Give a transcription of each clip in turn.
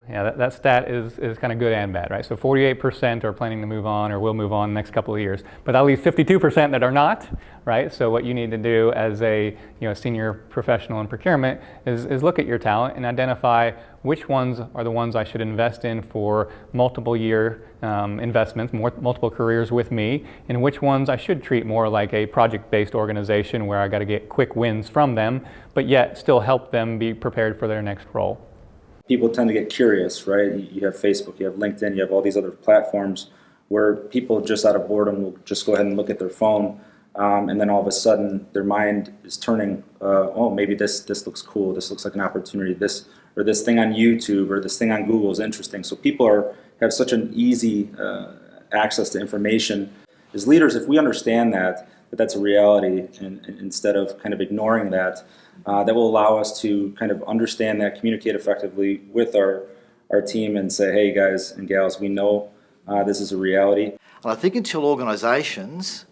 Yeah, that stat is kind of good and bad, right? So 48% are planning to move on or will move on in the next couple of years, but that leaves 52% that are not, right? So what you need to do as a senior professional in procurement is look at your talent and identify which ones are the ones I should invest in for multiple year investments, multiple careers with me, and which ones I should treat more like a project-based organization where I got to get quick wins from them, but yet still help them be prepared for their next role. People tend to get curious, right? You have Facebook, you have LinkedIn, you have all these other platforms where people just out of boredom will just go ahead and look at their phone, and then all of a sudden their mind is turning, oh, maybe this looks cool, this looks like an opportunity, this thing on YouTube or this thing on Google is interesting. So people have such an easy access to information. As leaders, if we understand that that's a reality, and instead of kind of ignoring that, that will allow us to kind of understand that, communicate effectively with our team and say, hey guys and gals, we know this is a reality. And I think until organisations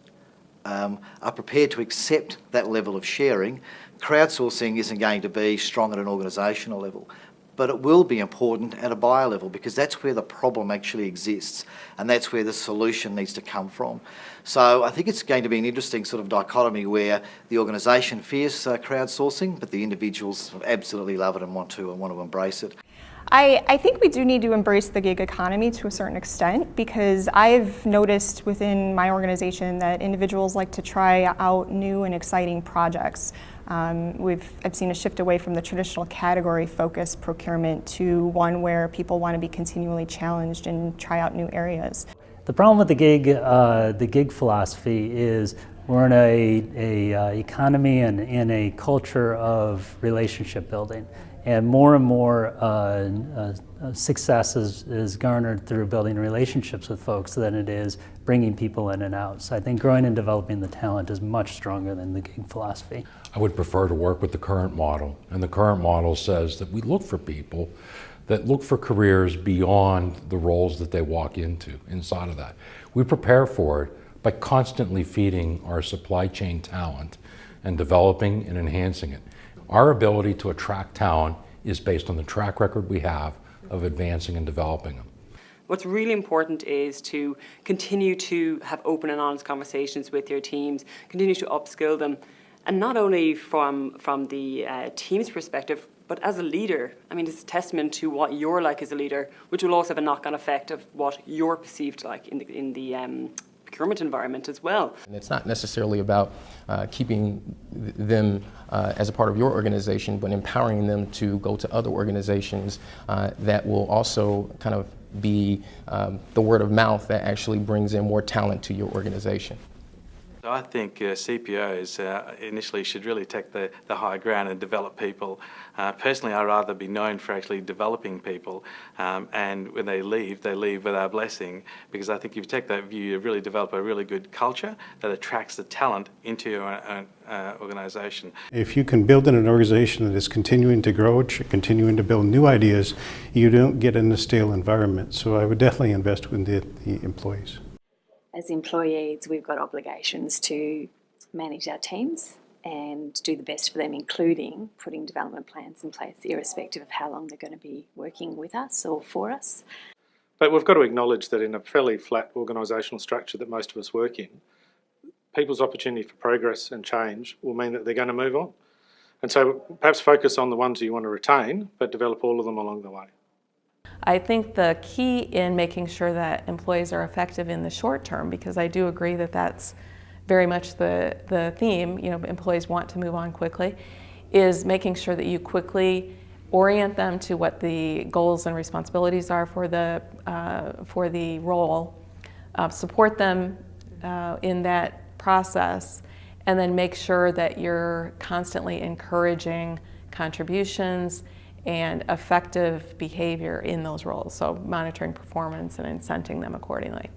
are prepared to accept that level of sharing, crowdsourcing isn't going to be strong at an organisational level. But it will be important at a buyer level, because that's where the problem actually exists and that's where the solution needs to come from. So I think it's going to be an interesting sort of dichotomy where the organisation fears crowdsourcing, but the individuals absolutely love it and want to embrace it. I think we do need to embrace the gig economy to a certain extent, because I've noticed within my organization that individuals like to try out new and exciting projects. I've seen a shift away from the traditional category-focused procurement to one where people want to be continually challenged and try out new areas. The problem with the gig philosophy is we're in a economy and in a culture of relationship building, and more success is garnered through building relationships with folks than it is bringing people in and out. So I think growing and developing the talent is much stronger than the gig philosophy. I would prefer to work with the current model, and the current model says that we look for people that look for careers beyond the roles that they walk into inside of that. We prepare for it by constantly feeding our supply chain talent and developing and enhancing it. Our ability to attract talent is based on the track record we have of advancing and developing them. What's really important is to continue to have open and honest conversations with your teams, continue to upskill them, and not only from the team's perspective, but as a leader. I mean, it's a testament to what you're like as a leader, which will also have a knock-on effect of what you're perceived like in the procurement environment as well. And it's not necessarily about keeping them as a part of your organization, but empowering them to go to other organizations that will also kind of be the word of mouth that actually brings in more talent to your organization. I think CPOs initially should really take the high ground and develop people. Personally, I'd rather be known for actually developing people, and when they leave with our blessing, because I think if you take that view, you really develop a really good culture that attracts the talent into your organisation. If you can build in an organisation that is continuing to grow, continuing to build new ideas, you don't get in a stale environment. So I would definitely invest in the employees. As employees, we've got obligations to manage our teams and do the best for them, including putting development plans in place, irrespective of how long they're going to be working with us or for us. But we've got to acknowledge that in a fairly flat organisational structure that most of us work in, people's opportunity for progress and change will mean that they're going to move on. And so perhaps focus on the ones you want to retain, but develop all of them along the way. I think the key in making sure that employees are effective in the short term, because I do agree that that's very much the theme, employees want to move on quickly, is making sure that you quickly orient them to what the goals and responsibilities are for the role, support them in that process, and then make sure that you're constantly encouraging contributions and effective behavior in those roles, so monitoring performance and incenting them accordingly.